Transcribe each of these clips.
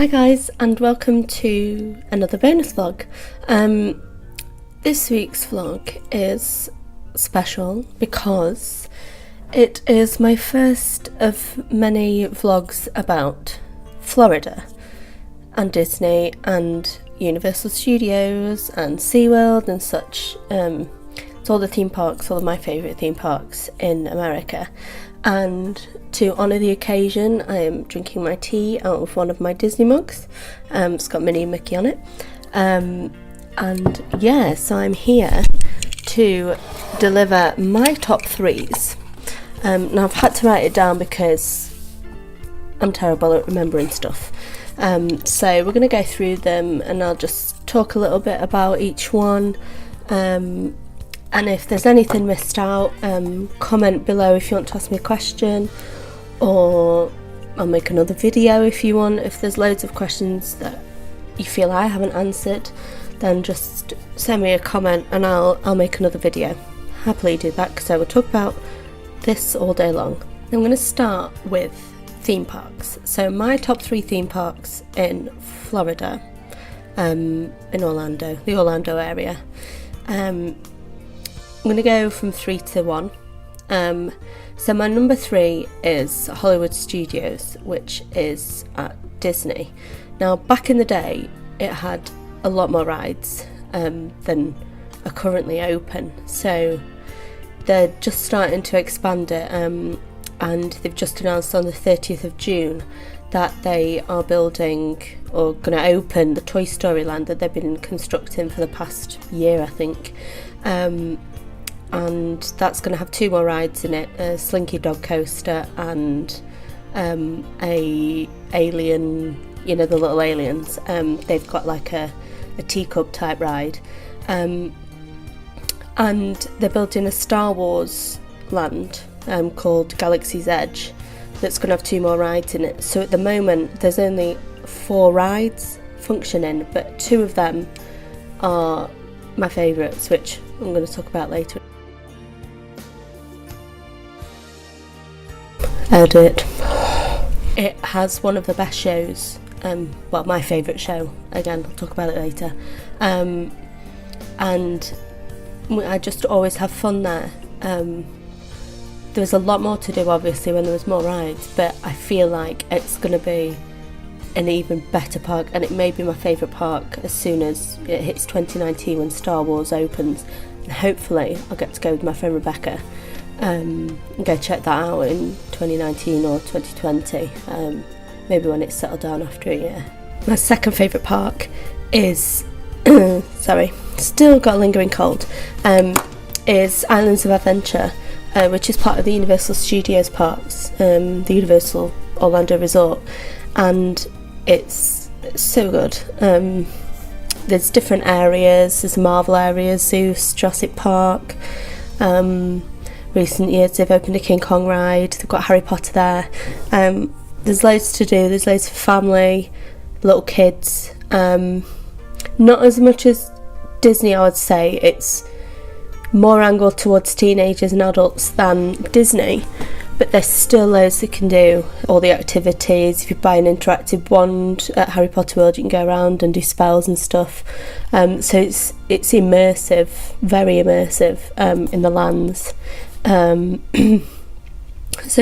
Hi guys, and welcome to another bonus vlog. This week's vlog is special because it is my first of many vlogs about Florida and Disney and Universal Studios and SeaWorld and such. It's all the theme parks, all of my favourite theme parks in America. And to honour the occasion, I am drinking my tea out of one of my Disney mugs. It's got Minnie and Mickey on it. And yeah, so I'm here to deliver my top threes. Now I've had to write it down because I'm terrible at remembering stuff. So we're going to go through them and I'll just talk a little bit about each one. And if there's anything missed out, comment below if you want to ask me a question, or I'll make another video if you want. If there's loads of questions that you feel I haven't answered, then just send me a comment and I'll make another video. Happily do that because I will talk about this all day long. I'm going to start with theme parks. So my top 3 theme parks in Florida, in Orlando, the Orlando area. I'm going to go from 3 to 1. So my number 3 is Hollywood Studios, which is at Disney. Now back in the day it had a lot more rides than are currently open, so they're just starting to expand it, and they've just announced on the 30th of June that they are building or going to open the Toy Story land that they've been constructing for the past year, I think. And that's going to have 2 more rides in it, a Slinky Dog Coaster and a alien, you know, the little aliens. They've got like a teacup type ride, and they're building a Star Wars land called Galaxy's Edge that's going to have 2 more rides in it. So at the moment there's only 4 rides functioning, but 2 of them are my favourites, which I'm going to talk about later. Edit. It has one of the best shows, well, my favourite show, again I'll talk about it later, and I just always have fun there. There was a lot more to do obviously when there was more rides, but I feel like it's going to be an even better park, and it may be my favourite park as soon as it hits 2019 when Star Wars opens, and hopefully I'll get to go with my friend Rebecca and go check that out in 2019 or 2020, maybe when it's settled down after a year. My second favourite park is sorry, still got a lingering cold, is Islands of Adventure, which is part of the Universal Studios parks, the Universal Orlando Resort, and it's so good. There's different areas, there's Marvel areas, Zeus, Jurassic Park. Recent years they've opened a King Kong ride, they've got Harry Potter there. There's loads to do, there's loads for family, little kids. Not as much as Disney, I would say. It's more angled towards teenagers and adults than Disney, but there's still loads they can do. All the activities, if you buy an interactive wand at Harry Potter World, you can go around and do spells and stuff. So it's immersive, very immersive, in the lands. So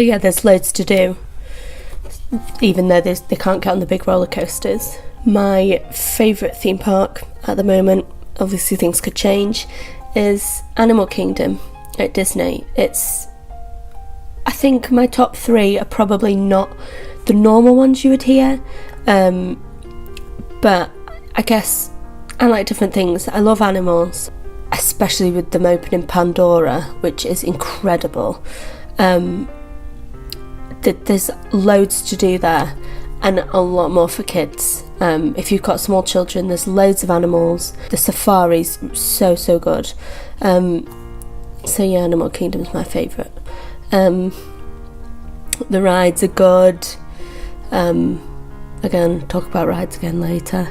yeah, there's loads to do, even though they can't get on the big roller coasters. My favourite theme park at the moment, obviously things could change, is Animal Kingdom at Disney. I think my top 3 are probably not the normal ones you would hear, but I guess I like different things. I love animals, especially with them opening Pandora, which is incredible. There's loads to do there and a lot more for kids. If you've got small children, there's loads of animals. The safari's so good. So yeah, Animal Kingdom's my favourite. The rides are good. Again, talk about rides again later.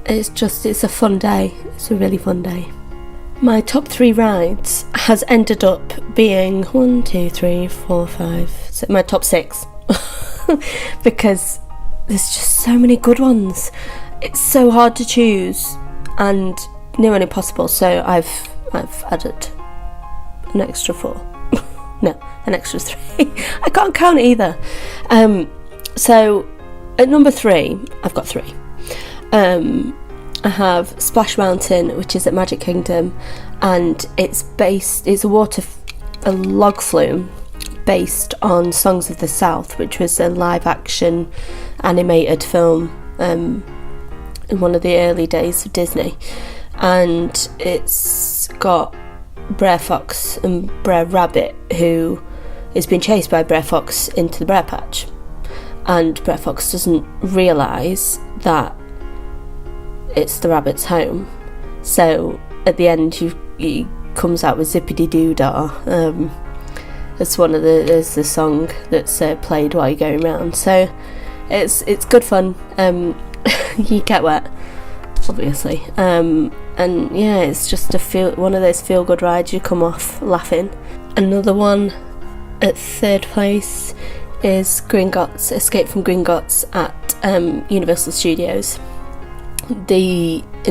It's a fun day. It's a really fun day. My top 3 rides has ended up being 1, 2, 3, 4, 5, my top 6 because there's just so many good ones. It's so hard to choose and nearly impossible, so I've added an extra 4. No, an extra 3. I can't count either. So at number 3, I've got 3. I have Splash Mountain, which is at Magic Kingdom, and it's a log flume based on Songs of the South, which was a live action animated film in one of the early days of Disney, and it's got Brer Fox and Brer Rabbit, who is being chased by Brer Fox into the Brer Patch, and Brer Fox doesn't realise that it's the rabbit's home. So at the end he comes out with Zippity Doo Dah. There's the song that's played while you're going around. So it's good fun. You get wet, obviously. And yeah, it's just one of those feel good rides. You come off laughing. Another one at 3rd place is Gringotts, Escape from Gringotts at Universal Studios. In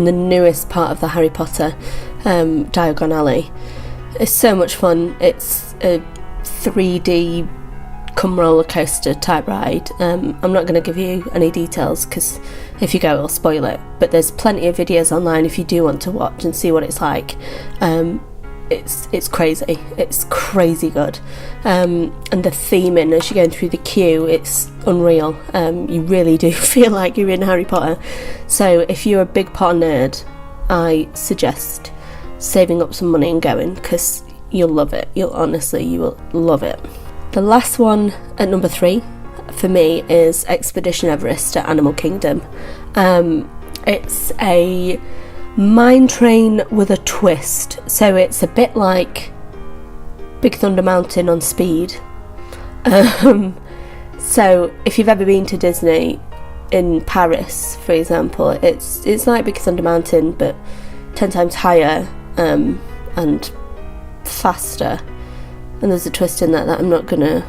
the newest part of the Harry Potter Diagon Alley. It's so much fun. It's a 3D come roller coaster type ride. I'm not going to give you any details because if you go it'll spoil it, but there's plenty of videos online if you do want to watch and see what it's like. It's crazy good, and the theming as you're going through the queue, it's unreal. You really do feel like you're in Harry Potter. So if you're a big Potter nerd, I suggest saving up some money and going, because you'll love it. You will love it. The last one at number 3 for me is Expedition Everest at Animal Kingdom. It's a mine train with a twist, so it's a bit like Big Thunder Mountain on speed. So if you've ever been to Disney in Paris, for example, it's like Big Thunder Mountain but 10 times higher and faster, and there's a twist in that I'm not gonna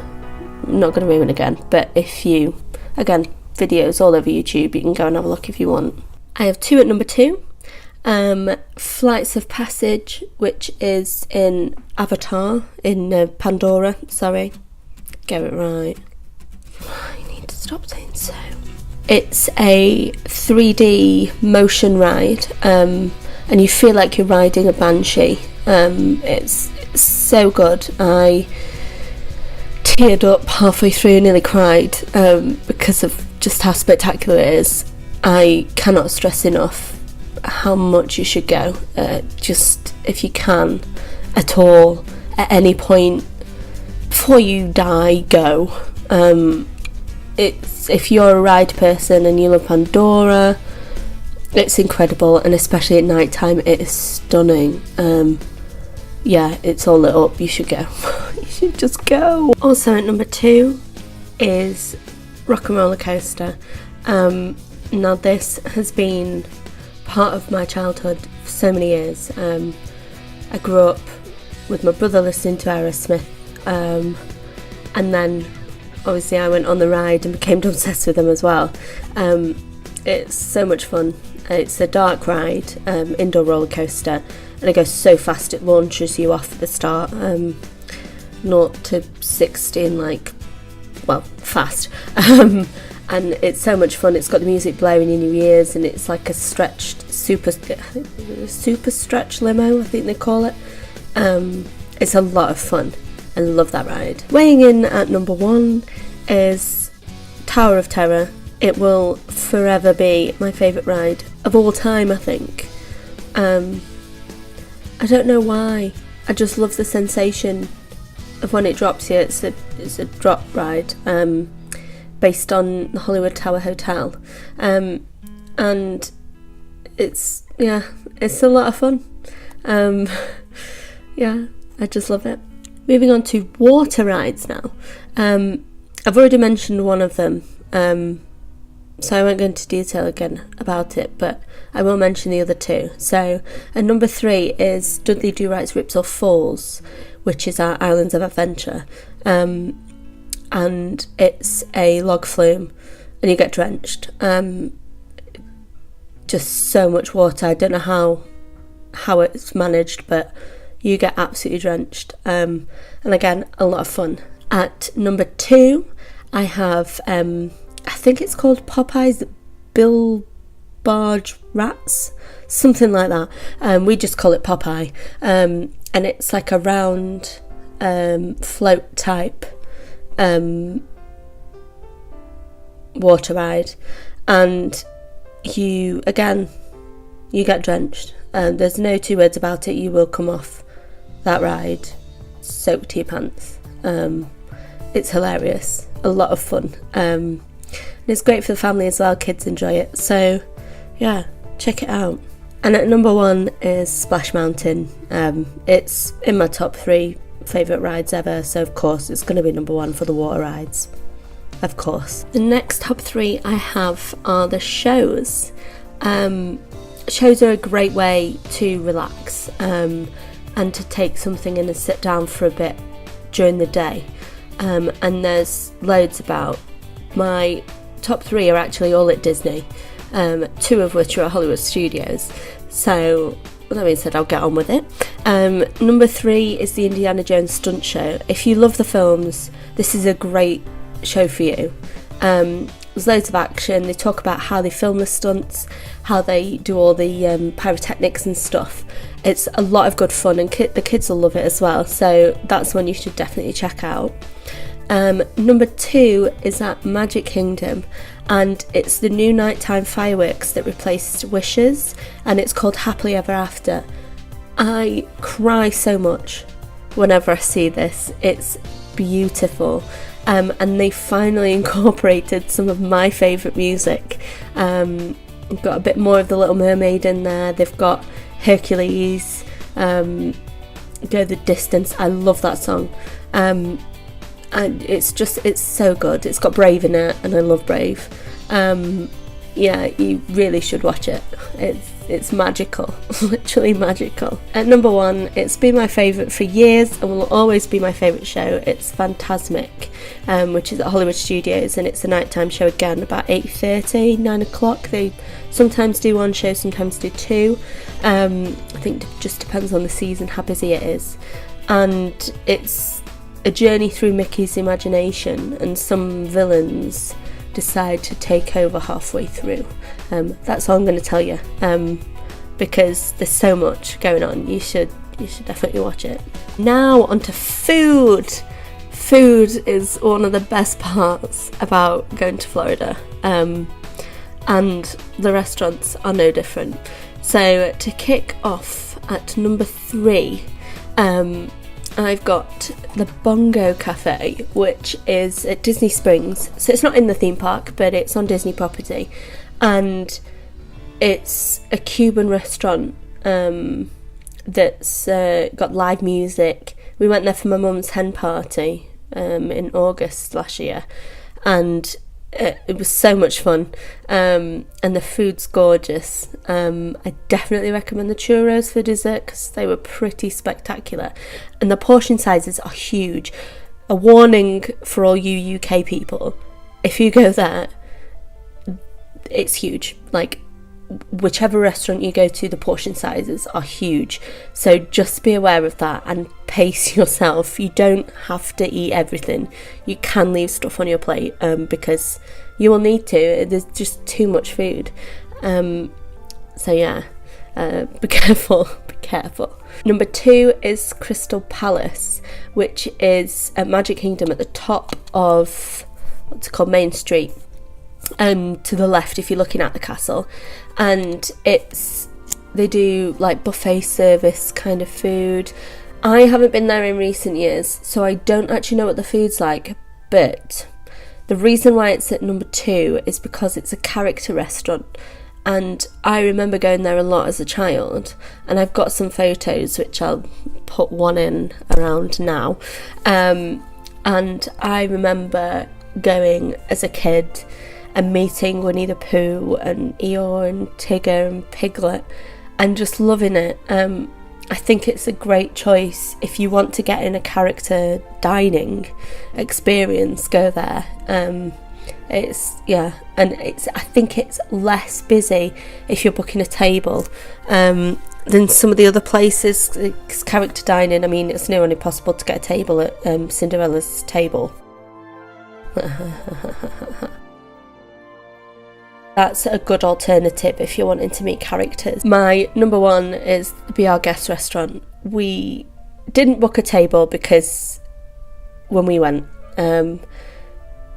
ruin again. But if you, again, videos all over YouTube, you can go and have a look if you want. I have 2 at number 2. Flights of Passage, which is in Avatar, in Pandora, sorry, get it right. I need to stop saying so. It's a 3D motion ride, and you feel like you're riding a banshee. It's so good. I teared up halfway through and nearly cried because of just how spectacular it is. I cannot stress enough how much you should go. Just if you can at all, at any point before you die, go. If you're a ride person and you love Pandora, it's incredible, and especially at night time it is stunning. Yeah, it's all lit up. You should go. You should just go. Also at number 2 is Rock and Roller Coaster. Now this has been part of my childhood for so many years. I grew up with my brother listening to Aerosmith, and then obviously I went on the ride and became obsessed with them as well. It's so much fun. It's a dark ride, indoor roller coaster, and it goes so fast it launches you off at the start, 0 to 60 in fast. And it's so much fun. It's got the music blaring in your ears, and it's like a stretched super stretch limo, I think they call it. It's a lot of fun. I love that ride. Weighing in at number 1 is Tower of Terror. It will forever be my favourite ride of all time, I think. I don't know why. I just love the sensation of when it drops you. It's a drop ride, based on the Hollywood Tower Hotel, and it's a lot of fun. Yeah, I just love it. Moving on to water rides now. I've already mentioned one of them, so I won't go into detail again about it, but I will mention the other 2. So at number 3 is Dudley Do-Right's Ripsaw Falls, which is our Islands of Adventure. And it's a log flume and you get drenched. Just so much water. I don't know how it's managed, but you get absolutely drenched. And again, a lot of fun. At number 2, I have I think it's called Popeye's Bilge Rats, something like that. We just call it Popeye, and it's like a round float type water ride, and you get drenched. There's no two words about it. You will come off that ride soaked to your pants. It's hilarious, a lot of fun, and it's great for the family as well. Kids enjoy it, so yeah, check it out. And at number 1 is Splash Mountain. It's in my top 3 favourite rides ever, so of course it's going to be number 1 for the water rides, of course. The next top 3 I have are the shows. Shows are a great way to relax and to take something in and sit down for a bit during the day, and there's loads about. My top 3 are actually all at Disney, 2 of which are at Hollywood Studios, so that being said, I'll get on with it. Number 3 is the Indiana Jones stunt show. If you love the films, this is a great show for you. There's loads of action. They talk about how they film the stunts, how they do all the pyrotechnics and stuff. It's a lot of good fun, and the kids will love it as well, so that's one you should definitely check out. Number 2 is at Magic Kingdom, and it's the new nighttime fireworks that replaced Wishes, and it's called Happily Ever After. I cry so much whenever I see this. It's beautiful, and they finally incorporated some of my favourite music. We've got a bit more of The Little Mermaid in there. They've got Hercules, Go the Distance. I love that song. And it's so good. It's got Brave in it, and I love Brave. Yeah, you really should watch it. It's magical, literally magical. At number 1, it's been my favourite for years and will always be my favourite show. It's Fantasmic, which is at Hollywood Studios, and it's a nighttime show again, about 8:30, 9 o'clock. They sometimes do 1 show, sometimes do 2. I think it just depends on the season, how busy it is. And it's a journey through Mickey's imagination, and some villains decide to take over halfway through. That's all I'm going to tell you, because there's so much going on. You should definitely watch it. Now onto food. Food is one of the best parts about going to Florida, and the restaurants are no different. So to kick off at number 3, I've got the Bongo Cafe, which is at Disney Springs. So it's not in the theme park, but it's on Disney property, and it's a Cuban restaurant that's got live music. We went there for my mum's hen party in August last year, and it was so much fun, and the food's gorgeous. I definitely recommend the churros for dessert because they were pretty spectacular, and the portion sizes are huge. A warning for all you UK people: if you go there, it's huge. Like, whichever restaurant you go to, the portion sizes are huge, so just be aware of that and pace yourself. You don't have to eat everything. You can leave stuff on your plate, because you will need to. There's just too much food, so yeah, be careful. Number 2 is Crystal Palace, which is at Magic Kingdom at the top of what's called Main Street, to the left if you're looking at the castle, and they do like buffet service kind of food. I haven't been there in recent years, so I don't actually know what the food's like, but the reason why it's at number 2 is because it's a character restaurant, and I remember going there a lot as a child, and I've got some photos which I'll put one in around now, and I remember going as a kid and meeting Winnie the Pooh and Eeyore and Tigger and Piglet and just loving it. I think it's a great choice if you want to get in a character dining experience. Go there. and I think it's less busy if you're booking a table than some of the other places. It's character dining. I mean, it's nearly impossible to get a table at Cinderella's table. That's a good alternative if you're wanting to meet characters. My number one is the Be Our Guest restaurant. We didn't book a table because when we went,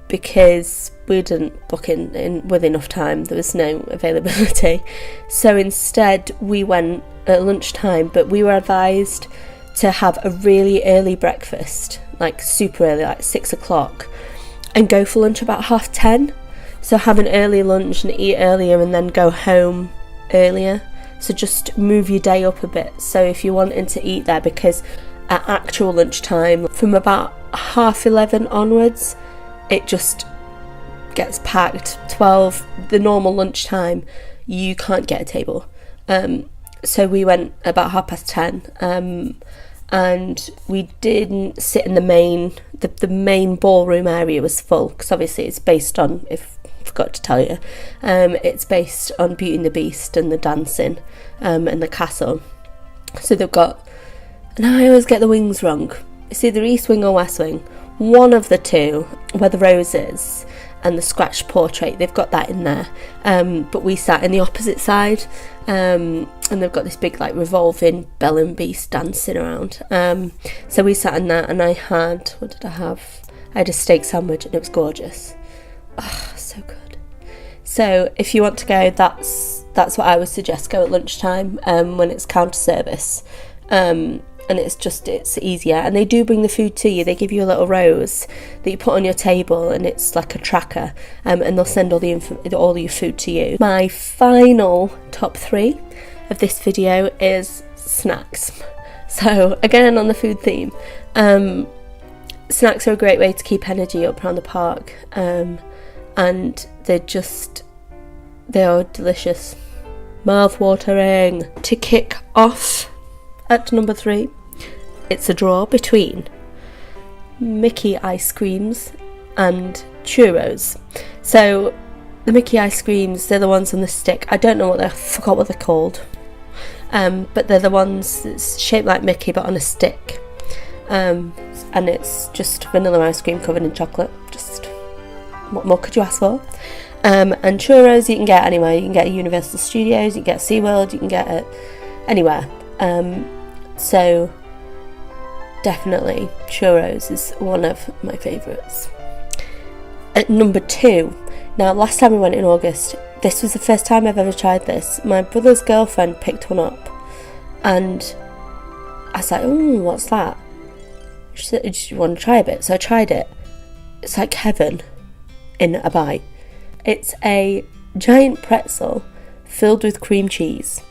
because we didn't book in with enough time. There was no availability. So instead we went at lunchtime, but we were advised to have a really early breakfast, like super early, like 6 o'clock, and go for lunch about 10:30. So have an early lunch and eat earlier and then go home earlier. So just move your day up a bit. So if you're wanting to eat there, because at actual lunchtime, from about 11:30 onwards, it just gets packed. 12, the normal lunchtime, you can't get a table. So we went about 10:30, and we didn't sit in the main ballroom area was full, because obviously it's based on, if I forgot to tell you, it's based on Beauty and the Beast and the dancing, and the castle. So they've got, and I always get the wings wrong, it's either East Wing or West Wing, one of the two, where the rose is and the scratched portrait, they've got that in there, but we sat in the opposite side, and they've got this big like revolving Belle and Beast dancing around, so we sat in that, and I had, what did I have? I had a steak sandwich, and it was gorgeous. Oh, so good. So if you want to go, that's what I would suggest. Go at lunchtime, when it's counter service, and it's easier, and they do bring the food to you. They give you a little rose that you put on your table, and it's like a tracker, and they'll send all your food to you. My final top 3 of this video is snacks. So again, on the food theme, snacks are a great way to keep energy up around the park, and they are delicious, mouth-watering. To kick off at number 3, it's a draw between Mickey ice creams and churros. So the Mickey ice creams, they're the ones on the stick. I forgot what they're called, but they're the ones that's shaped like Mickey but on a stick, and it's just vanilla ice cream covered in chocolate. Just, what more could you ask for? And churros you can get anywhere. You can get at Universal Studios, you can get at SeaWorld, you can get it anywhere. So definitely churros is one of my favourites. At number 2, now last time we went in August, this was the first time I've ever tried this. My brother's girlfriend picked one up, and I was like, oh, what's that? She said, do you want to try a bit? So I tried it. It's like heaven in a bite. It's a giant pretzel filled with cream cheese.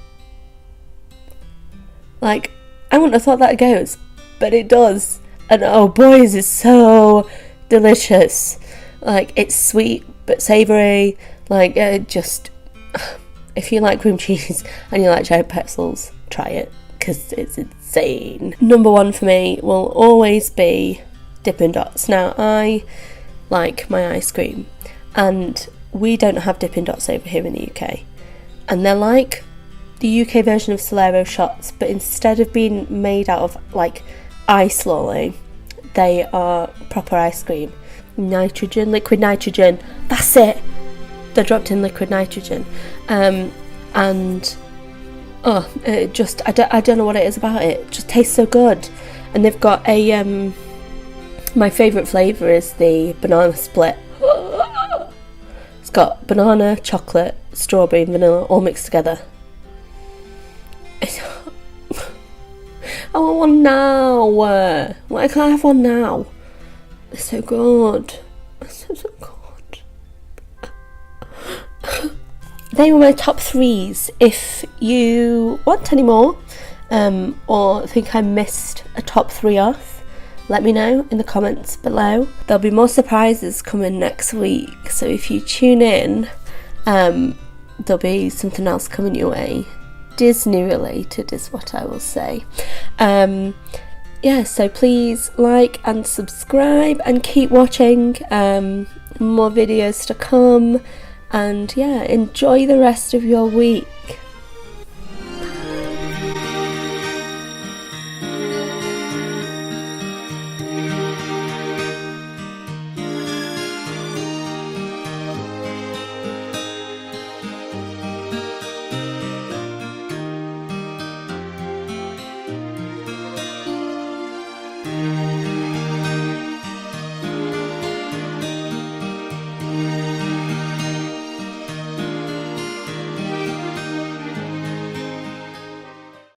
Like, I wouldn't have thought that goes, but it does. And oh boys, it's so delicious. Like, it's sweet but savoury. Like, if you like cream cheese and you like giant pretzels, try it, because it's insane. Number 1 for me will always be Dippin' Dots. Now, I like my ice cream, and we don't have Dippin' Dots over here in the UK. And they're like the UK version of Solero shots, but instead of being made out of like ice lolly, they are proper ice cream. Liquid nitrogen, that's it. They're dropped in liquid nitrogen, and it just, I don't know what it is about it. It just tastes so good. And they've got a my favourite flavour is the banana split. It's got banana, chocolate, strawberry and vanilla all mixed together. I want one now. Why can't I have one now? It's so good. It's so good. They were my top 3s. If you want any more, or think I missed a top 3 off, let me know in the comments below. There'll be more surprises coming next week, so if you tune in, there'll be something else coming your way. Disney related is what I will say. So please like and subscribe and keep watching. more videos to come, and yeah, enjoy the rest of your week.